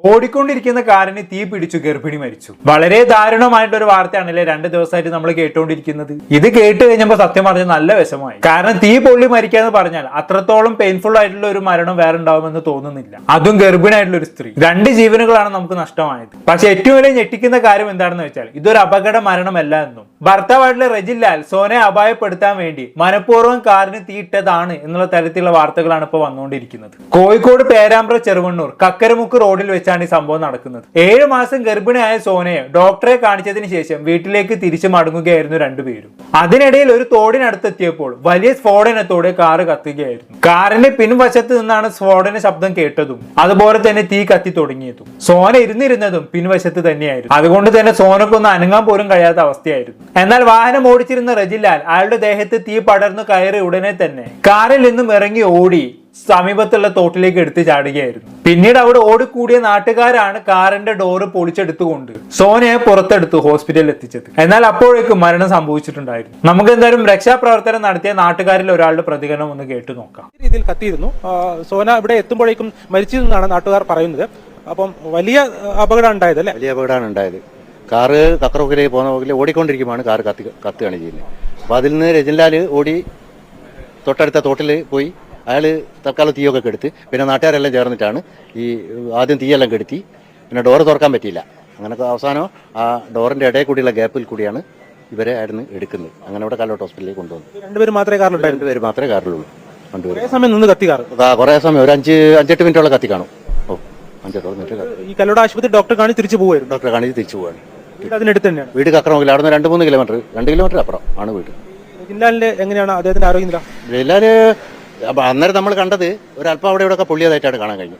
ഓടിക്കൊണ്ടിരിക്കുന്ന കാറിന് തീ പിടിച്ചു, ഗർഭിണി മരിച്ചു. വളരെ ദാരുണമായിട്ടുള്ള ഒരു വാർത്തയാണല്ലേ 2 ദിവസമായിട്ട് നമ്മൾ കേട്ടുകൊണ്ടിരിക്കുന്നത്. ഇത് കേട്ട് കഴിഞ്ഞപ്പോൾ സത്യം പറഞ്ഞാൽ നല്ല വിഷമായി. കാരണം തീ പൊള്ളി മരിക്കാന്ന് പറഞ്ഞാൽ അത്രത്തോളം പെയിൻഫുൾ ആയിട്ടുള്ള ഒരു മരണം വേറെ ഉണ്ടാവുമെന്ന് തോന്നുന്നില്ല. അതും ഗർഭിണിയായിട്ടുള്ള ഒരു സ്ത്രീ. 2 ജീവനുകളാണ് നമുക്ക് നഷ്ടമായത്. പക്ഷെ ഏറ്റവും വലിയ ഞെട്ടിക്കുന്ന കാര്യം എന്താണെന്ന് വെച്ചാൽ ഇതൊരു അപകട മരണമല്ല എന്നും ഭർത്താവായിട്ടുള്ള റജിൻ ലാൽ സോനയെ അപായപ്പെടുത്താൻ വേണ്ടി മനഃപൂർവ്വം കാറിന് തീയിട്ടതാണ് എന്നുള്ള തരത്തിലുള്ള വാർത്തകളാണ് ഇപ്പോൾ വന്നുകൊണ്ടിരിക്കുന്നത്. കോഴിക്കോട് പേരാമ്പ്ര ചെറുവണ്ണൂർ കക്കരമുക്ക് റോഡിൽ വെച്ചാണ് ഈ സംഭവം നടക്കുന്നത്. 7 മാസം ഗർഭിണിയായ സോനയെ ഡോക്ടറെ കാണിച്ചതിന് ശേഷം വീട്ടിലേക്ക് തിരിച്ചു മടങ്ങുകയായിരുന്നു രണ്ടുപേരും. അതിനിടയിൽ ഒരു തോടിനടുത്തെത്തിയപ്പോൾ വലിയ സ്ഫോടനത്തോടെ കാറ് കത്തുകയായിരുന്നു. കാറിന്റെ പിൻവശത്ത് നിന്നാണ് സ്ഫോടന ശബ്ദം കേട്ടതും അതുപോലെ തന്നെ തീ കത്തി തുടങ്ങിയതും. സോന ഇരുന്നിരുന്നതും പിൻവശത്ത് തന്നെയായിരുന്നു. അതുകൊണ്ട് തന്നെ സോനക്കൊന്നും അനങ്ങാൻ പോലും കഴിയാത്ത അവസ്ഥയായിരുന്നു. എന്നാൽ വാഹനം ഓടിച്ചിരുന്ന റജിൻ ലാൽ അയാളുടെ ദേഹത്ത് തീ പടർന്നു കയറി ഉടനെ തന്നെ കാറിൽ നിന്നും ഇറങ്ങി ഓടി സമീപത്തുള്ള തോട്ടിലേക്ക് എടുത്തു ചാടുകയായിരുന്നു. പിന്നീട് അവിടെ ഓടിക്കൂടിയ നാട്ടുകാരാണ് കാറിന്റെ ഡോറ് പൊളിച്ചെടുത്തുകൊണ്ട് സോനയെ പുറത്തെടുത്ത് ഹോസ്പിറ്റലിൽ എത്തിച്ചത്. എന്നാൽ അപ്പോഴേക്കും മരണം സംഭവിച്ചിട്ടുണ്ടായിരുന്നു. നമുക്ക് എന്തായാലും രക്ഷാപ്രവർത്തനം നടത്തിയ നാട്ടുകാരിൽ ഒരാളുടെ പ്രതികരണം ഒന്ന് കേട്ടു നോക്കാം. രീതിയിൽ കത്തിയിരുന്നു. സോന ഇവിടെ എത്തുമ്പോഴേക്കും മരിച്ചു എന്നാണ് നാട്ടുകാർ പറയുന്നത്. അപ്പം വലിയ അപകടം ഉണ്ടായതല്ലേ? വലിയ അപകടമാണ് ഉണ്ടായത്. കാറ് കക്കറോക്കിലേക്ക് പോകുന്ന പോകിൽ ഓടിക്കൊണ്ടിരിക്കുമ്പോൾ കാറ് കത്തുകയാണ് ചെയ്യുന്നത്. അപ്പോൾ അതിൽ നിന്ന് രജിൻ ലാൽ ഓടി തൊട്ടടുത്ത തോട്ടിൽ പോയി അയാൾ തൽക്കാലം തീയൊക്കെ കെടുത്ത് പിന്നെ നാട്ടുകാരെല്ലാം ചേർന്നിട്ടാണ് ഈ ആദ്യം തീയെല്ലാം കെടുത്തി. പിന്നെ ഡോറ് തുറക്കാൻ പറ്റിയില്ല. അങ്ങനെ അവസാനം ആ ഡോറിന്റെ ഇടയിൽ കൂടിയുള്ള ഗ്യാപ്പിൽ കൂടിയാണ് ഇവരെ ആയിരുന്നു എടുക്കുന്നത്. അങ്ങനെ ഇവിടെ കല്ലോട്ട് ഹോസ്പിറ്റലിലേക്ക് കൊണ്ടുവന്നു. 2 പേര് മാത്രമേ കാറിലുള്ളൂ? 2 പേര് മാത്രമേ കാറിലുള്ളൂ. 2 പേര് സമയം നിന്ന് കത്തി കാർ? കുറേ സമയം ഒരു 5-8 മിനിറ്റോളം കത്തി കാണും. 5-8 മിനിറ്റ്. ഈ കല്ലോട് ആശുപത്രി ഡോക്ടറെ കാണിച്ച് തിരിച്ചു പോകുമായിരുന്നു? ഡോക്ടറെ കാണിച്ച് തിരിച്ചു പോവാണ്. അതിനടുത്ത് തന്നെയാണ് വീട് കക്കറോക്കിൽ. അവിടെ നിന്ന് 2-3 കിലോമീറ്റർ 2 കിലോമീറ്റർ അപ്പുറം ആണ് വീട്. ജില്ലാലിന്റെ എങ്ങനെയാണ് അദ്ദേഹത്തിന്റെ ആരോഗ്യനില? ജില്ലാല് അന്നേരം നമ്മൾ കണ്ടത് ഒരല്പം അവിടെ ഇവിടെയൊക്കെ പൊള്ളിയതായിട്ടാണ് കാണാൻ കഴിഞ്ഞു.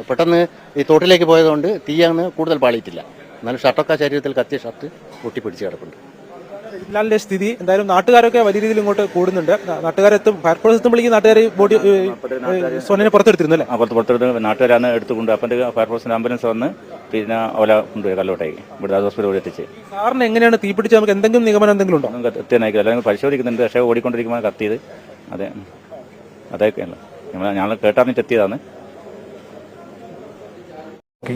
പെട്ടെന്ന് ഈ തോട്ടിലേക്ക് പോയതുകൊണ്ട് തീയാണ് കൂടുതൽ പാളിയിട്ടില്ല. എന്നാലും ഷർട്ടൊക്കെ ശരീരത്തിൽ കത്തിയ ഷർട്ട് പൊട്ടിപ്പിടിച്ച് കിടപ്പുണ്ട്. ജില്ലാലിന്റെ സ്ഥിതി എന്തായാലും നാട്ടുകാരൊക്കെ വലിയ രീതിയിൽ ഇങ്ങോട്ട് കൂടുന്നുണ്ട്. നാട്ടുകാരെത്തും ഫയർഫോഴ്സ് എത്തുമ്പോഴേക്കും നാട്ടുകാർ ബോഡി സോനനെ പുറത്തെടുത്തിരുന്നു അല്ലേ? പുറത്തെടുത്ത് നാട്ടുകാരാണ് എടുത്തുകൊണ്ട് അപ്പം ഫയർഫോഴ്സിന്റെ ആംബുലൻസ് വന്ന് പിന്നെ ഓല കൊണ്ടുപോയി കല്ലോട്ടേക്ക് ഇവിടെ ഹോസ്പിറ്റലിൽ എത്തിച്ച്. സാറിന് എങ്ങനെയാണ് തീപിടിച്ച് നമുക്ക് എന്തെങ്കിലും നിഗമനം എന്തെങ്കിലും ഉണ്ടോ? കത്തിയായിരിക്കും അല്ലെങ്കിൽ പരിശോധിക്കുന്നുണ്ട്. പക്ഷേ ഓടിക്കൊണ്ടിരിക്കുമ്പോൾ കത്തിയത്. അതെ അതൊക്കെയല്ല ഞങ്ങൾ കേട്ടറിഞ്ഞിട്ട് എത്തിയതാണ്.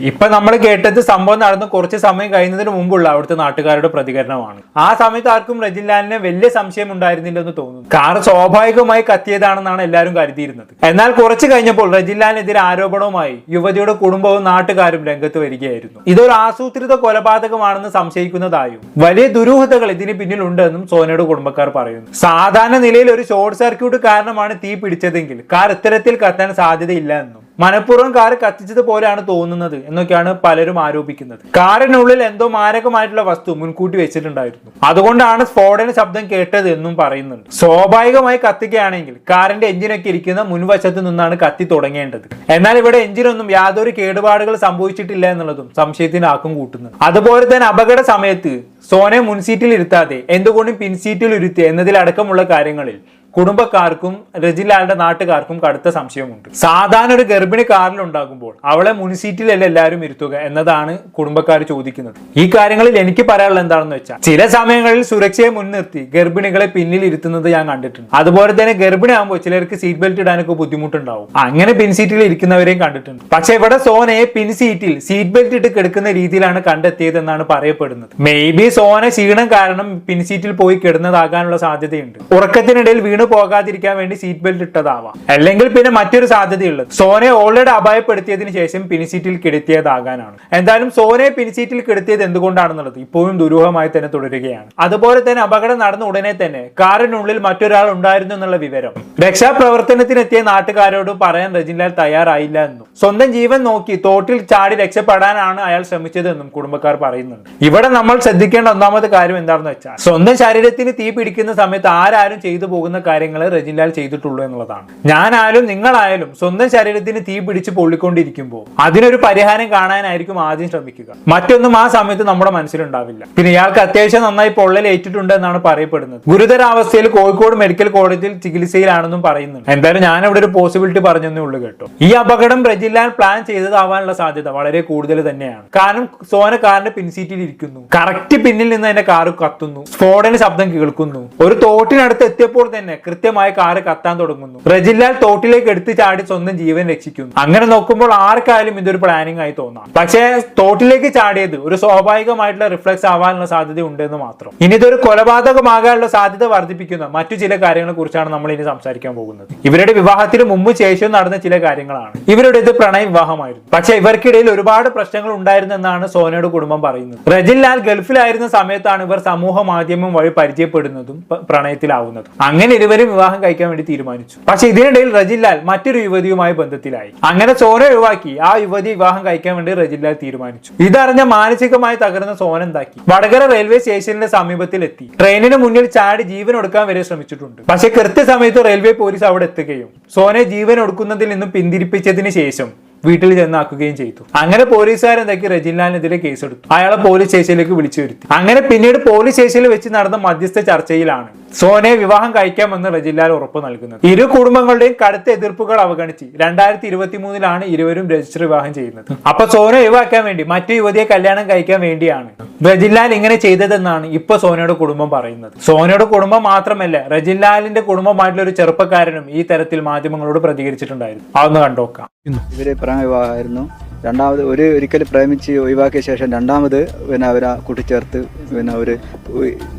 ഇപ്പൊ നമ്മൾ കേട്ടത് സംഭവം നടന്ന് കുറച്ച് സമയം കഴിയുന്നതിന് മുമ്പുള്ള അവിടുത്തെ നാട്ടുകാരുടെ പ്രതികരണമാണ്. ആ സമയത്ത് ആർക്കും റജിൻ ലാലിന് വലിയ സംശയം ഉണ്ടായിരുന്നില്ലെന്ന് തോന്നുന്നു. കാർ സ്വാഭാവികമായി കത്തിയതാണെന്നാണ് എല്ലാവരും കരുതിയിരുന്നത്. എന്നാൽ കുറച്ച് കഴിഞ്ഞപ്പോൾ റജിൻ ലാലിനെതിരെ ആരോപണവുമായി യുവതിയുടെ കുടുംബവും നാട്ടുകാരും രംഗത്ത് വരികയായിരുന്നു. ഇതൊരു ആസൂത്രിത കൊലപാതകമാണെന്ന് സംശയിക്കുന്നതായും വലിയ ദുരൂഹതകൾ ഇതിന് പിന്നിലുണ്ടെന്നും സോനയുടെ കുടുംബക്കാർ പറയുന്നു. സാധാരണ നിലയിൽ ഒരു ഷോർട്ട് സർക്യൂട്ട് കാരണമാണ് തീ പിടിച്ചതെങ്കിൽ കാർ ഇത്തരത്തിൽ കത്താൻ സാധ്യതയില്ല എന്നും മനഃപൂർവ്വം കാർ കത്തിച്ചത് പോലെയാണ് തോന്നുന്നത് എന്നൊക്കെയാണ് പലരും ആരോപിക്കുന്നത്. കാറിനുള്ളിൽ എന്തോ മാരകമായിട്ടുള്ള വസ്തു മുൻകൂട്ടി വെച്ചിട്ടുണ്ടായിരുന്നു. അതുകൊണ്ടാണ് സ്ഫോടന ശബ്ദം കേട്ടത് എന്നും പറയുന്നുണ്ട്. സ്വാഭാവികമായി കത്തുകയാണെങ്കിൽ കാറിന്റെ എഞ്ചിനൊക്കെ ഇരിക്കുന്ന മുൻവശത്ത് നിന്നാണ് കത്തി തുടങ്ങേണ്ടത്. എന്നാൽ ഇവിടെ എഞ്ചിനൊന്നും യാതൊരു കേടുപാടുകൾ സംഭവിച്ചിട്ടില്ല എന്നുള്ളതും സംശയത്തിന് ആക്കം കൂട്ടുന്നുണ്ട്. അതുപോലെ തന്നെ അപകട സമയത്ത് സോനയെ മുൻസീറ്റിൽ ഇരുത്താതെ എന്തുകൊണ്ടും പിൻസീറ്റിൽ ഇരുത്തി എന്നതിലടക്കമുള്ള കാര്യങ്ങളിൽ കുടുംബക്കാർക്കും റജിൻ ലാലിന്റെ നാട്ടുകാർക്കും കടുത്ത സംശയമുണ്ട്. സാധാരണ ഒരു ഗർഭിണി കാറിൽ ഉണ്ടാകുമ്പോൾ അവളെ മുൻസീറ്റിലല്ല എല്ലാവരും ഇരുത്തുക എന്നതാണ് കുടുംബക്കാർ ചോദിക്കുന്നത്. ഈ കാര്യങ്ങളിൽ എനിക്ക് പറയാനുള്ളത് എന്താണെന്ന് വെച്ചാൽ ചില സമയങ്ങളിൽ സുരക്ഷയെ മുൻനിർത്തി ഗർഭിണികളെ പിന്നിൽ ഇരുത്തുന്നത് ഞാൻ കണ്ടിട്ടുണ്ട്. അതുപോലെ തന്നെ ഗർഭിണി ആകുമ്പോൾ ചിലർക്ക് സീറ്റ് ബെൽറ്റ് ഇടാനൊക്കെ ബുദ്ധിമുട്ടുണ്ടാവും. അങ്ങനെ പിൻസീറ്റിൽ ഇരിക്കുന്നവരെയും കണ്ടിട്ടുണ്ട്. പക്ഷെ ഇവിടെ സോനയെ പിൻസീറ്റിൽ സീറ്റ് ബെൽറ്റ് ഇട്ട് കിടക്കുന്ന രീതിയിലാണ് കണ്ടെത്തിയതെന്നാണ് പറയപ്പെടുന്നത്. മേ ബി സോന ക്ഷീണം കാരണം പിൻസീറ്റിൽ പോയി കിടന്നതാകാനുള്ള സാധ്യതയുണ്ട്. ഉറക്കത്തിനിടയിൽ വീണ് പോകാതിരിക്കാൻ വേണ്ടി സീറ്റ് ബെൽറ്റ് ഇട്ടതാവാം. അല്ലെങ്കിൽ പിന്നെ മറ്റൊരു സാധ്യതയുള്ളത് സോനയെ ഓൾറെഡി അപായപ്പെടുത്തിയതിനു ശേഷം പിൻസീറ്റിൽ കിടത്തിയതാകാനാണ്. എന്തായാലും സോനയെ പിൻസീറ്റിൽ കിടത്തിയത് എന്തുകൊണ്ടാണെന്നുള്ളത് ഇപ്പോഴും ദുരൂഹമായി തന്നെ തുടരുകയാണ്. അതുപോലെ തന്നെ അപകടം നടന്ന ഉടനെ തന്നെ കാറിനുള്ളിൽ മറ്റൊരാൾ ഉണ്ടായിരുന്നു എന്നുള്ള വിവരം രക്ഷാപ്രവർത്തനത്തിനെത്തിയ നാട്ടുകാരോട് പറയാൻ റജിൻ ലാൽ തയ്യാറായില്ല എന്നും സ്വന്തം ജീവൻ നോക്കി തോട്ടിൽ ചാടി രക്ഷപ്പെടാനാണ് അയാൾ ശ്രമിച്ചതെന്നും കുടുംബക്കാർ പറയുന്നുണ്ട്. ഇവിടെ നമ്മൾ ശ്രദ്ധിക്കേണ്ട ഒന്നാമത്തെ കാര്യം എന്താണെന്ന് വെച്ചാൽ സ്വന്തം ശരീരത്തിന് തീ പിടിക്കുന്ന സമയത്ത് ആരാരും ചെയ്തു പോകുന്ന കാര്യങ്ങൾ റജിൻ ലാൽ ചെയ്തിട്ടുള്ളൂ എന്നുള്ളതാണ്. ഞാനായാലും നിങ്ങളായാലും സ്വന്തം ശരീരത്തിന് തീ പിടിച്ച് പൊള്ളിക്കൊണ്ടിരിക്കുമ്പോൾ അതിനൊരു പരിഹാരം കാണാനായിരിക്കും ആദ്യം ശ്രമിക്കുക. മറ്റൊന്നും ആ സമയത്ത് നമ്മുടെ മനസ്സിലുണ്ടാവില്ല. പിന്നെ ഇയാൾക്ക് അത്യാവശ്യം നന്നായി പൊള്ളലേറ്റിട്ടുണ്ട് എന്നാണ് പറയപ്പെടുന്നത്. ഗുരുതരാവസ്ഥയിൽ കോഴിക്കോട് മെഡിക്കൽ കോളേജിൽ ചികിത്സയിലാണെന്നും പറയുന്നുണ്ട്. എന്തായാലും ഞാൻ ഇവിടെ ഒരു പോസിബിലിറ്റി പറഞ്ഞതേ ഉള്ളൂ കേട്ടോ. ഈ അപകടം റജിൻ ലാൽ പ്ലാൻ ചെയ്തതാവാനുള്ള സാധ്യത വളരെ കൂടുതൽ തന്നെയാണ്. കാരണം സോന കാറിന്റെ പിൻസീറ്റിൽ ഇരിക്കുന്നു, കറക്റ്റ് പിന്നിൽ നിന്ന് എന്റെ കാറ് കത്തുന്നു, സ്ഫോടന ശബ്ദം കേൾക്കുന്നു. ഒരു തോട്ടിനടുത്ത് എത്തിയപ്പോൾ തന്നെ കൃത്യമായി കാറ് കത്താൻ തുടങ്ങുന്നു. റജിൻലാൽ തോട്ടിലേക്ക് എടുത്തു ചാടി സ്വന്തം ജീവൻ രക്ഷിക്കുന്നു. അങ്ങനെ നോക്കുമ്പോൾ ആർക്കായാലും ഇതൊരു പ്ലാനിംഗ് ആയി തോന്നാം. പക്ഷേ തോട്ടിലേക്ക് ചാടിയത് ഒരു സ്വാഭാവികമായിട്ടുള്ള റിഫ്ലക്സ് ആവാനുള്ള സാധ്യത ഉണ്ടെന്ന് മാത്രം. ഇനി ഇതൊരു കൊലപാതകമാകാനുള്ള സാധ്യത വർദ്ധിപ്പിക്കുന്ന മറ്റു ചില കാര്യങ്ങളെ കുറിച്ചാണ് നമ്മൾ ഇനി സംസാരിക്കാൻ പോകുന്നത്. ഇവരുടെ വിവാഹത്തിന് മുമ്പ് ശേഷവും നടന്ന ചില കാര്യങ്ങളാണ്. ഇവരുടേത് പ്രണയ വിവാഹമായിരുന്നു. പക്ഷെ ഇവർക്കിടയിൽ ഒരുപാട് പ്രശ്നങ്ങൾ ഉണ്ടായിരുന്നെന്നാണ് സോനയുടെ കുടുംബം പറയുന്നത്. റജിൻലാൽ ഗൾഫിലായിരുന്ന സമയത്താണ് ഇവർ സമൂഹ മാധ്യമം വഴി പരിചയപ്പെടുന്നതും പ്രണയത്തിലാവുന്നതും. അങ്ങനെ ഇരുവരും വിവാഹം കഴിക്കാൻ വേണ്ടി തീരുമാനിച്ചു. പക്ഷെ ഇതിനിടയിൽ റജിൻലാൽ മറ്റൊരു യുവതിയുമായി ബന്ധത്തിലായി. അങ്ങനെ സോന ഒഴിവാക്കി ആ യുവതി വിവാഹം കഴിക്കാൻ വേണ്ടി റജിൻലാൽ തീരുമാനിച്ചു. ഇതറിഞ്ഞ മാനസികമായി തകർന്ന സോന എന്താക്കി, വടകര റെയിൽവേ സ്റ്റേഷനിലെ സമീപത്തിൽ എത്തി. ട്രെയിനിന് മുന്നിൽ ചാടി ജീവൻ ഒടുക്കാൻ വരെ ശ്രമിച്ചിട്ടുണ്ട്. പക്ഷെ കൃത്യസമയത്ത് റെയിൽവേ പോലീസ് അവിടെ എത്തുകയും സോനയെ ജീവൻ ഒടുക്കുന്നതിൽ നിന്നും പിന്തിരിപ്പിച്ചതിന് ശേഷം വീട്ടിൽ ചെന്നാക്കുകയും ചെയ്തു. അങ്ങനെ പോലീസുകാരെന്താക്കി റജിൻലാലിനെതിരെ കേസെടുത്തു. അയാളെ പോലീസ് സ്റ്റേഷനിലേക്ക് വിളിച്ചു വരുത്തി. അങ്ങനെ പിന്നീട് പോലീസ് സ്റ്റേഷനിൽ വെച്ച് നടന്ന മധ്യസ്ഥ ചർച്ചയിലാണ് സോനയെ വിവാഹം കഴിക്കാമെന്ന് റജിൻലാൽ ഉറപ്പ് നൽകുന്നത്. ഇരു കുടുംബങ്ങളുടെയും കടുത്ത എതിർപ്പുകൾ അവഗണിച്ച് 2023 ഇരുവരും രജിസ്റ്റർ വിവാഹം ചെയ്യുന്നത്. അപ്പൊ സോന ഒഴിവാക്കാൻ വേണ്ടി മറ്റു യുവതിയെ കല്യാണം കഴിക്കാൻ വേണ്ടിയാണ് റജിൻലാൽ ഇങ്ങനെ ചെയ്തതെന്നാണ് ഇപ്പൊ സോനയുടെ കുടുംബം പറയുന്നത്. സോനയുടെ കുടുംബം മാത്രമല്ല, റജിൻലാലിന്റെ കുടുംബമായിട്ടുള്ള ഒരു ചെറുപ്പക്കാരനും ഈ തരത്തിൽ മാധ്യമങ്ങളോട് പ്രതികരിച്ചിട്ടുണ്ടായിരുന്നു. അതൊന്ന് കണ്ടോക്കാം. ഇവര് വിവാഹമായിരുന്നു. രണ്ടാമത് ഒരിക്കൽ പ്രേമിച്ച് ഒഴിവാക്കിയ ശേഷം രണ്ടാമത് പിന്നെ അവരെ കൂട്ടിച്ചേർത്ത് പിന്നെ ഒരു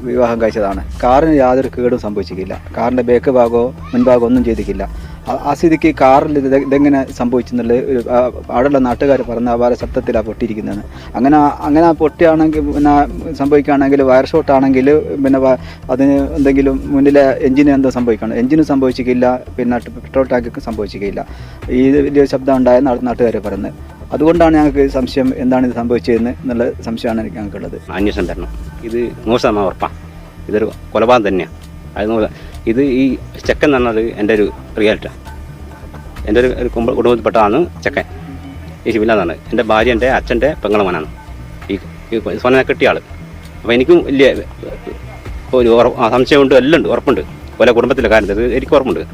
വിവാഹം കഴിച്ചതാണ്. കാറിന് യാതൊരു കേടും സംഭവിച്ചിട്ടില്ല. കാറിൻ്റെ ബേക്ക് ഭാഗമോ മുൻഭാഗമോ ഒന്നും ചെയ്തിട്ടില്ല. ആ സ്ഥിതിക്ക് കാറിൽ ഇതെങ്ങനെ സംഭവിച്ചെന്നുള്ളത് അവിടെയുള്ള നാട്ടുകാർ പറഞ്ഞ അപാര ശബ്ദത്തിലാണ് പൊട്ടിയിരിക്കുന്നതെന്ന്. അങ്ങനെ പൊട്ടിയാണെങ്കിൽ പിന്നെ സംഭവിക്കുകയാണെങ്കിൽ വയർ ഷോട്ടാണെങ്കിൽ പിന്നെ അതിന് എന്തെങ്കിലും മുന്നിലെ എഞ്ചിന് എന്തോ സംഭവിക്കണം. എഞ്ചിനും സംഭവിച്ചിട്ടില്ല, പിന്നെ പെട്രോൾ ടാങ്കൊക്കെ സംഭവിച്ചിട്ടില്ല. ഈ വലിയ ശബ്ദം ഉണ്ടായ നാട്ടുകാർ പറയുന്നത്. അതുകൊണ്ടാണ് ഞങ്ങൾക്ക് സംശയം എന്താണ് ഇത് സംഭവിച്ചതെന്ന് എന്നുള്ള സംശയമാണ് ഞങ്ങൾക്കുള്ളത്. അന്വേഷണം തരണം. ഇത് 100% ഉറപ്പാണ്. ഇതൊരു കൊലപാതകം തന്നെയാണ്. അത് ഇത് ഈ ചെക്കൻ എന്ന് പറഞ്ഞത് എൻ്റെ ഒരു റിയാലിറ്റിയാണ്. എൻ്റെ ഒരു കുടുംബത്തിൽപ്പെട്ടതാണ് ചെക്കൻ. ഈ ശിവനാഥാണ് എൻ്റെ ഭാര്യ, എൻ്റെ അച്ഛൻ്റെ പെങ്ങളെ മോനാണ് ഈ സോനനെ കിട്ടിയ ആൾ. അപ്പോൾ എനിക്കും വലിയ ഒരു സംശയമുണ്ട്, എല്ലാം ഉണ്ട്, ഉറപ്പുണ്ട്. പല കുടുംബത്തിലെ കാര്യത്തിൽ എനിക്ക് ഉറപ്പുണ്ട്.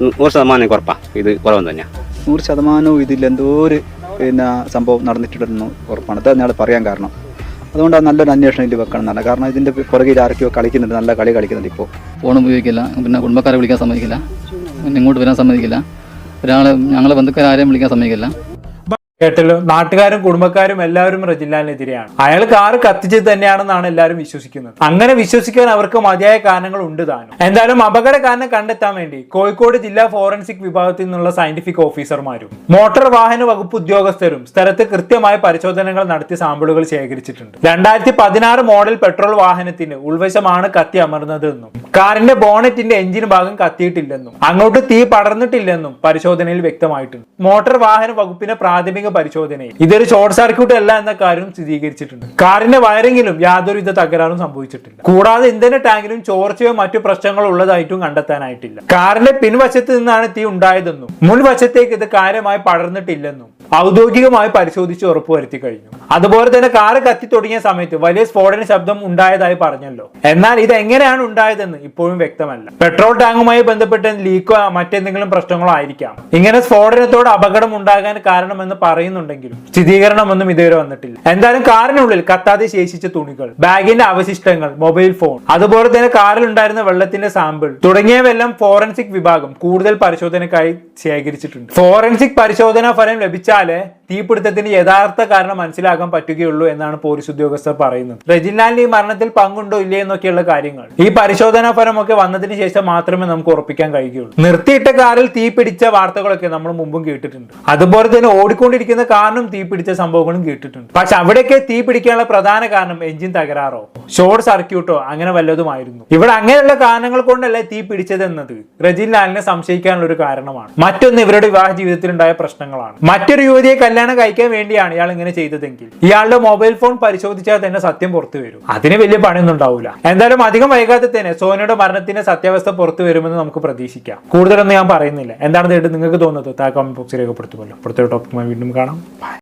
100% എനിക്ക് ഉറപ്പാണ് ഇത് കൊലപാതകം തന്നെയാണ്. 100% ഇതിൽ എന്തോ ഒരു പിന്നെ സംഭവം നടന്നിട്ടുണ്ടെന്ന് ഉറപ്പാണ്. അത് ഞങ്ങൾ പറയാൻ കാരണം അതുകൊണ്ട് നല്ലൊരു അന്വേഷണം ഇതിൽ വെക്കണം എന്നാണ്. കാരണം ഇതിൻ്റെ പുറകിൽ ആരൊക്കെയോ കളിക്കുന്നുണ്ട്, നല്ല കളി കളിക്കുന്നുണ്ട്. ഇപ്പോൾ ഫോൺ ഉപയോഗിക്കില്ല, പിന്നെ കുടുംബക്കാരെ വിളിക്കാൻ സമ്മതിക്കില്ല, പിന്നെ ഇങ്ങോട്ട് വരാൻ സമ്മതിക്കില്ല, ഞങ്ങളെ ബന്ധുക്കാരെയും വിളിക്കാൻ സമ്മതിക്കില്ല. കേട്ടല്ലോ, നാട്ടുകാരും കുടുംബക്കാരും എല്ലാവരും റജിൻലാലിനെതിരെയാണ്. അയാൾ കാറ് കത്തിച്ചത് തന്നെയാണെന്നാണ് എല്ലാവരും വിശ്വസിക്കുന്നത്. അങ്ങനെ വിശ്വസിക്കാൻ അവർക്ക് മതിയായ കാരണങ്ങൾ ഉണ്ട് താനും. എന്തായാലും അപകട കാരണം കണ്ടെത്താൻ വേണ്ടി കോഴിക്കോട് ജില്ലാ ഫോറൻസിക് വിഭാഗത്തിൽ നിന്നുള്ള സയന്റിഫിക് ഓഫീസർമാരും മോട്ടോർ വാഹന വകുപ്പ് ഉദ്യോഗസ്ഥരും സ്ഥലത്ത് കൃത്യമായ പരിശോധനകൾ നടത്തി സാമ്പിളുകൾ ശേഖരിച്ചിട്ടുണ്ട്. 2016 മോഡൽ പെട്രോൾ വാഹനത്തിന് ഉൾവശമാണ് കത്തി അമർന്നതെന്നും കാറിന്റെ ബോണറ്റിന്റെ എഞ്ചിൻ ഭാഗം കത്തിയിട്ടില്ലെന്നും അങ്ങോട്ട് തീ പടർന്നിട്ടില്ലെന്നും പരിശോധനയിൽ വ്യക്തമായിട്ടുണ്ട്. മോട്ടോർ വാഹന വകുപ്പിന്റെ പ്രാഥമിക പരിശോധനയിൽ ഇതൊരു ഷോർട്ട് സർക്യൂട്ട് അല്ല എന്ന കാര്യം സ്ഥിരീകരിച്ചിട്ടുണ്ട്. കാറിന്റെ വയറിങ്ങിലും യാതൊരുവിധ തകരാറും സംഭവിച്ചിട്ടില്ല. കൂടാതെ ഇന്ധന ടാങ്കിലും ചോർച്ചയോ മറ്റു പ്രശ്നങ്ങളോ ഉള്ളതായിട്ടും കണ്ടെത്താനായിട്ടില്ല. കാറിന്റെ പിൻവശത്ത് നിന്നാണ് തീ ഉണ്ടായതെന്നും മുൻവശത്തേക്ക് ഇത് കാര്യമായി പടർന്നിട്ടില്ലെന്നും ഔദ്യോഗികമായി പരിശോധിച്ച് ഉറപ്പുവരുത്തി കഴിഞ്ഞു. അതുപോലെ തന്നെ കാറ് കത്തി തുടങ്ങിയ സമയത്ത് വലിയ സ്ഫോടന ശബ്ദം ഉണ്ടായതായി പറഞ്ഞല്ലോ. എന്നാൽ ഇത് എങ്ങനെയാണ് ഉണ്ടായതെന്ന് ഇപ്പോഴും വ്യക്തമല്ല. പെട്രോൾ ടാങ്കുമായി ബന്ധപ്പെട്ട് ലീക്കോ മറ്റെന്തെങ്കിലും പ്രശ്നങ്ങളോ ആയിരിക്കാം ഇങ്ങനെ സ്ഫോടനത്തോട് അപകടം ഉണ്ടാകാൻ കാരണമെന്ന് പറയുന്നുണ്ടെങ്കിലും സ്ഥിരീകരണമൊന്നും ഇതുവരെ വന്നിട്ടില്ല. എന്തായാലും കാറിനുള്ളിൽ കത്താതെ ശേഷിച്ച തുണികൾ, ബാഗിന്റെ അവശിഷ്ടങ്ങൾ, മൊബൈൽ ഫോൺ, അതുപോലെ തന്നെ കാറിൽ ഉണ്ടായിരുന്ന വെള്ളത്തിന്റെ സാമ്പിൾ തുടങ്ങിയവയെല്ലാം ഫോറൻസിക് വിഭാഗം കൂടുതൽ പരിശോധനയ്ക്കായി ശേഖരിച്ചിട്ടുണ്ട്. ഫോറൻസിക് പരിശോധനാ ഫലം ലഭിച്ചാലേ തീപിടുത്തത്തിന്റെ യഥാർത്ഥ കാരണം മനസ്സിലാക്കാൻ പറ്റുകയുള്ളൂ എന്നാണ് പോലീസ് ഉദ്യോഗസ്ഥർ പറയുന്നത്. റജിൻലാലിന് ഈ മരണത്തിൽ പങ്കുണ്ടോ ഇല്ലേ എന്നൊക്കെയുള്ള കാര്യങ്ങൾ ഈ പരിശോധനാ ഫലമൊക്കെ വന്നതിന് ശേഷം മാത്രമേ നമുക്ക് ഉറപ്പിക്കാൻ കഴിയുകയുള്ളൂ. നിർത്തിയിട്ട കാറിൽ തീ പിടിച്ച വാർത്തകളൊക്കെ നമ്മൾ മുമ്പും കേട്ടിട്ടുണ്ട്. അതുപോലെ തന്നെ ഓടിക്കൊണ്ടിരിക്കുന്ന കാറിനും തീ പിടിച്ച സംഭവങ്ങളും കേട്ടിട്ടുണ്ട്. പക്ഷെ അവിടെയൊക്കെ തീ പിടിക്കാനുള്ള പ്രധാന കാരണം എഞ്ചിൻ തകരാറോ ഷോർട്ട് സർക്യൂട്ടോ അങ്ങനെ വല്ലതുമായിരുന്നു. ഇവിടെ അങ്ങനെയുള്ള കാരണങ്ങൾ കൊണ്ടല്ലേ തീ പിടിച്ചതെന്നത് റജിൻലാലിനെ സംശയിക്കാനുള്ള ഒരു കാരണമാണ്. മറ്റൊന്ന് ഇവരുടെ വിവാഹ ജീവിതത്തിൽ ഉണ്ടായ പ്രശ്നങ്ങളാണ്. മറ്റൊരു യുവതിയെ കല്യാണം കഴിക്കാൻ വേണ്ടിയാണ് ഇയാൾ ഇങ്ങനെ ചെയ്തതെങ്കിൽ ഇയാളുടെ മൊബൈൽ ഫോൺ പരിശോധിച്ചാൽ തന്നെ സത്യം പുറത്തു വരും. അതിന് വലിയ പണിയൊന്നും ഉണ്ടാവില്ല. എന്തായാലും അധികം വൈകാതെ തന്നെ സോനയുടെ മരണത്തിന്റെ സത്യാവസ്ഥ പുറത്തു വരുമെന്ന് നമുക്ക് പ്രതീക്ഷിക്കാം. കൂടുതലൊന്നും ഞാൻ പറയുന്നില്ല. എന്താണ് നിങ്ങൾക്ക് തോന്നുന്നത്? താഴെ കമന്റ് ബോക്സിൽ രേഖപ്പെടുത്തുമല്ലോ. അടുത്തൊരു ടോപ്പിക്കുമായി വീണ്ടും കാണാം.